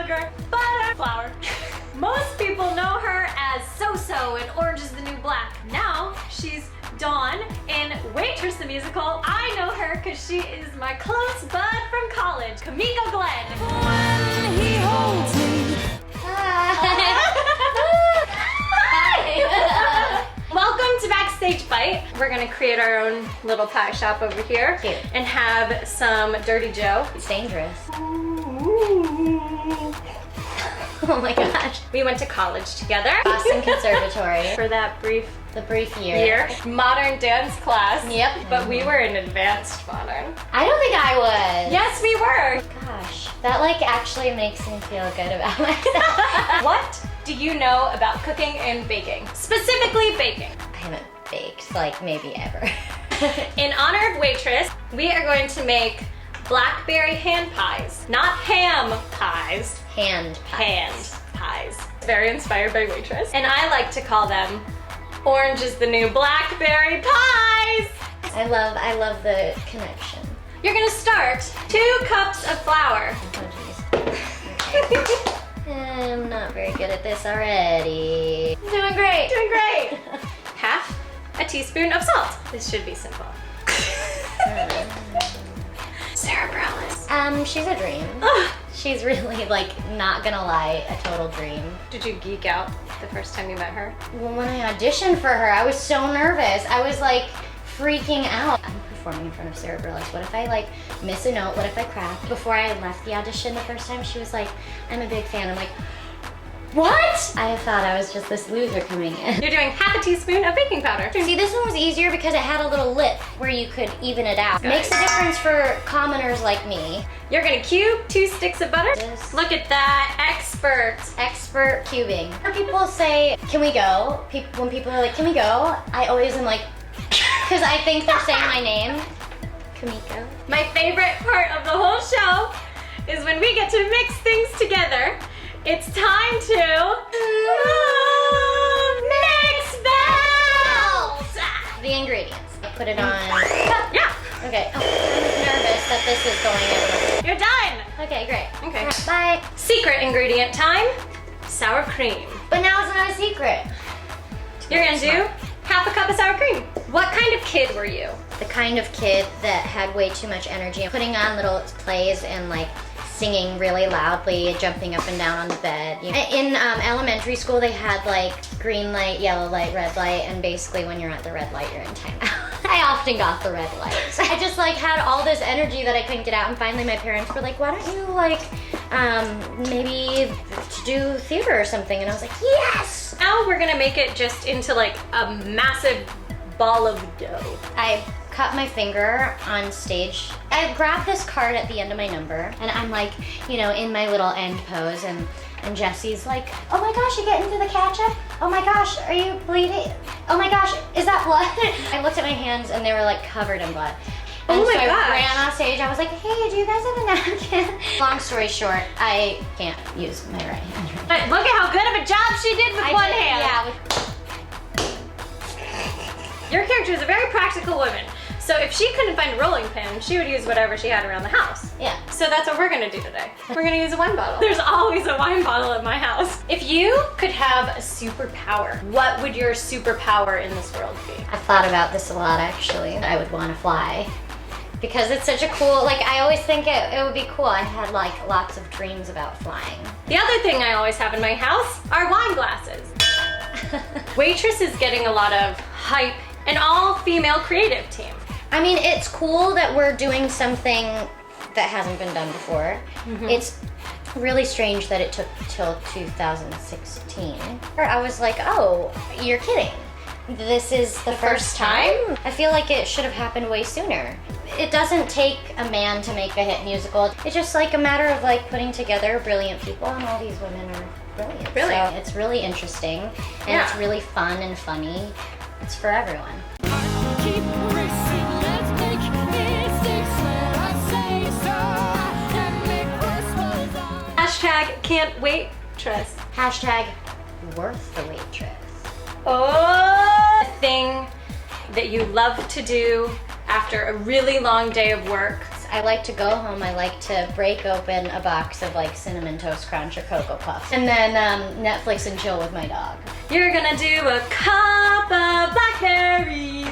sugar, butter, flour. Most people know her as So-So in Orange is the New Black. Now she's Dawn in Waitress the Musical. I know her because she is my close bud from college, Kimiko Glenn. When he holds me. Hi. Welcome to Backstage Bite. We're gonna create our own little pie shop over here. Cute. And have some Dirty Joe. It's dangerous. Oh my gosh. We went to college together. Boston Conservatory. For that brief year. Modern dance class. Yep. But we were in advanced modern. I don't think I was. Yes, we were. Gosh, that like actually makes me feel good about myself. What do you know about cooking and baking? Specifically baking. I haven't baked like maybe ever. In honor of Waitress, we are going to make blackberry hand pies. Not ham pies. Hand pies. Hand pies. Very inspired by Waitress. And I like to call them Orange is the New Blackberry pies. I love the connection. You're gonna start 2 cups of flour. Oh jeez. I'm not very good at this already. Doing great. Doing great. Half a teaspoon of salt. This should be simple. Cerebralis. She's a dream. She's really like, not gonna lie, a total dream. Did you geek out the first time you met her? Well, when I auditioned for her, I was so nervous. I was like freaking out. I'm performing in front of Cerebralis. What if I like miss a note? What if I crack? Before I left the audition the first time, she was like, I'm a big fan. I'm like, what? I thought I was just this loser coming in. You're doing half a teaspoon of baking powder. See, this one was easier because it had a little lip where you could even it out. Makes a difference for commoners like me. You're gonna cube 2 sticks of butter. Yes. Look at that, expert. Expert cubing. When people say, can we go? When people are like, can we go? I always am like, because I think they're saying my name. Kimiko. My favorite part of the whole show is when we get to mix things together. It's time to mix bells! The ingredients. I put it on. Yeah. Okay. Oh, I'm nervous that this is going everywhere. You're done. Okay, great. Okay. Bye. Secret ingredient time, sour cream. But now it's not a secret. You're gonna do half a cup of sour cream. What kind of kid were you? The kind of kid that had way too much energy, putting on little plays and like singing really loudly, jumping up and down on the bed. You know? In elementary school, they had like green light, yellow light, red light, and basically when you're at the red light, you're in timeout. I often got the red lights. I just like had all this energy that I couldn't get out, and finally my parents were like, why don't you like maybe do theater or something? And I was like, yes! Now we're gonna make it just into like a massive ball of dough. I cut my finger on stage. I grabbed this card at the end of my number, and I'm like, you know, in my little end pose, and Jesse's like, oh my gosh, you getting to the ketchup? Oh my gosh, are you bleeding? Oh my gosh, is that blood? I looked at my hands and they were like covered in blood. And oh my so gosh. I ran on stage, I was like, hey, do you guys have a napkin? Long story short, I can't use my right hand. But look at how good of a job she did with one hand. Yeah. Your character is a very practical woman. So if she couldn't find a rolling pin, she would use whatever she had around the house. Yeah. So that's what we're gonna do today. We're gonna use a wine bottle. There's always a wine bottle at my house. If you could have a superpower, what would your superpower in this world be? I've thought about this a lot actually. I would want to fly. Because it's such a cool, like I always think it would be cool. I had like lots of dreams about flying. The other thing I always have in my house are wine glasses. Waitress is getting a lot of hype, an all-female creative team. I mean, it's cool that we're doing something that hasn't been done before. Mm-hmm. It's really strange that it took till 2016. I was like, oh, you're kidding. This is the first time? I feel like it should have happened way sooner. It doesn't take a man to make a hit musical. It's just like a matter of like putting together brilliant people, and all these women are brilliant. Really? So it's really interesting, and it's really fun and funny. It's for everyone. Keep racing, let's make mistakes when I say so. And make Christmas. Hashtag can't waitress. Hashtag worth the waitress. Oh, a thing that you love to do after a really long day of work. I I like to go home, I like to break open a box of like Cinnamon Toast Crunch or Cocoa Puffs. And then Netflix and chill with my dog. You're gonna do a cup of blackberries.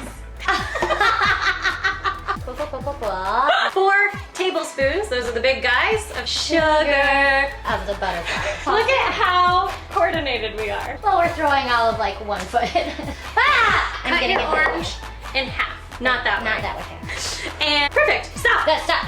4 tablespoons, those are the big guys, of sugar. Of the butterfly. Look at how coordinated we are. Well, we're throwing all of like 1 foot. I'm Cut getting your it big. orange in half. Not that way. Not that way. And perfect. Stop. Stop.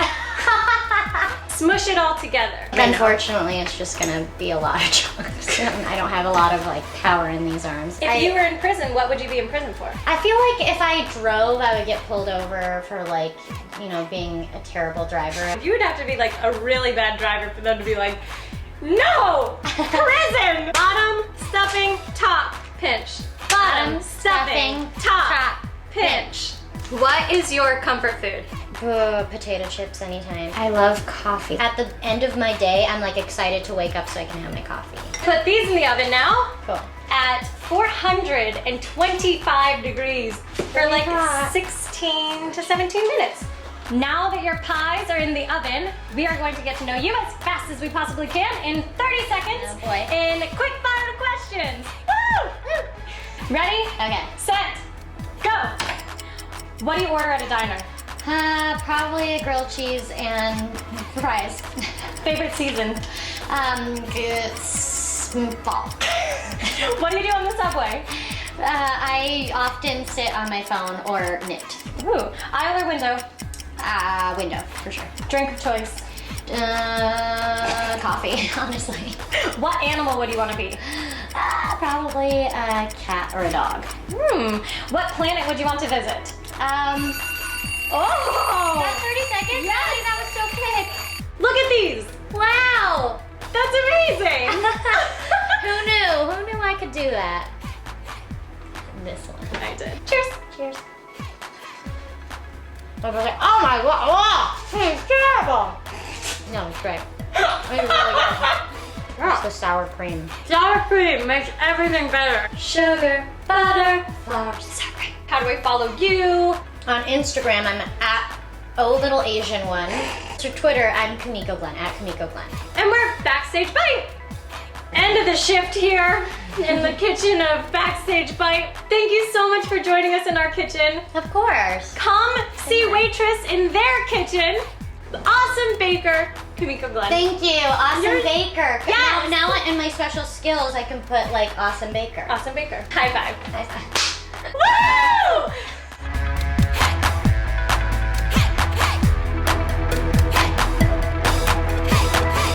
Smush it all together. Unfortunately, it's just gonna be a lot of chunks. I don't have a lot of like power in these arms. If you were in prison, what would you be in prison for? I feel like if I drove, I would get pulled over for like, you know, being a terrible driver. You would have to be like a really bad driver for them to be like, no, prison. Bottom, stuffing, top, pinch. Bottom, stuffing, top, pinch. What is your comfort food? Potato chips anytime. I love coffee. At the end of my day, I'm like excited to wake up so I can have my coffee. Put these in the oven now. Cool. At 425 degrees for like hot. 16 to 17 minutes. Now that your pies are in the oven, we are going to get to know you as fast as we possibly can in 30 seconds. Oh boy. In quick fire questions. Woo! Ready? Okay. Set. Go. What do you order at a diner? Probably a grilled cheese and fries. Favorite season? It's fall. What do you do on the subway? I often sit on my phone or knit. Ooh, aisle or window? Window, for sure. Drink of choice? Coffee, honestly. What animal would you want to be? Probably a cat or a dog. What planet would you want to visit? Oh! That's 30 seconds? Yes. Really? That was so quick. Look at these! Wow! That's amazing! Who knew? Who knew I could do that? This one. I did. Cheers! Cheers. I was like, oh my god! Oh, it's terrible! No, it's great. It's really good. It's the sour cream. Sour cream makes everything better. Sugar, butter, flour, sour cream. How do we follow you? On Instagram, I'm at @OLittleAsian1. To Twitter, I'm Kimiko Glenn, at Kimiko Glenn. And we're Backstage Bite. End of the shift here in the kitchen of Backstage Bite. Thank you so much for joining us in our kitchen. Of course. Come see Waitress in their kitchen. Awesome baker, Kimiko Glenn. Thank you, awesome You're- baker. Yes. Now in my special skills, I can put like awesome baker. Awesome baker. High five. High five.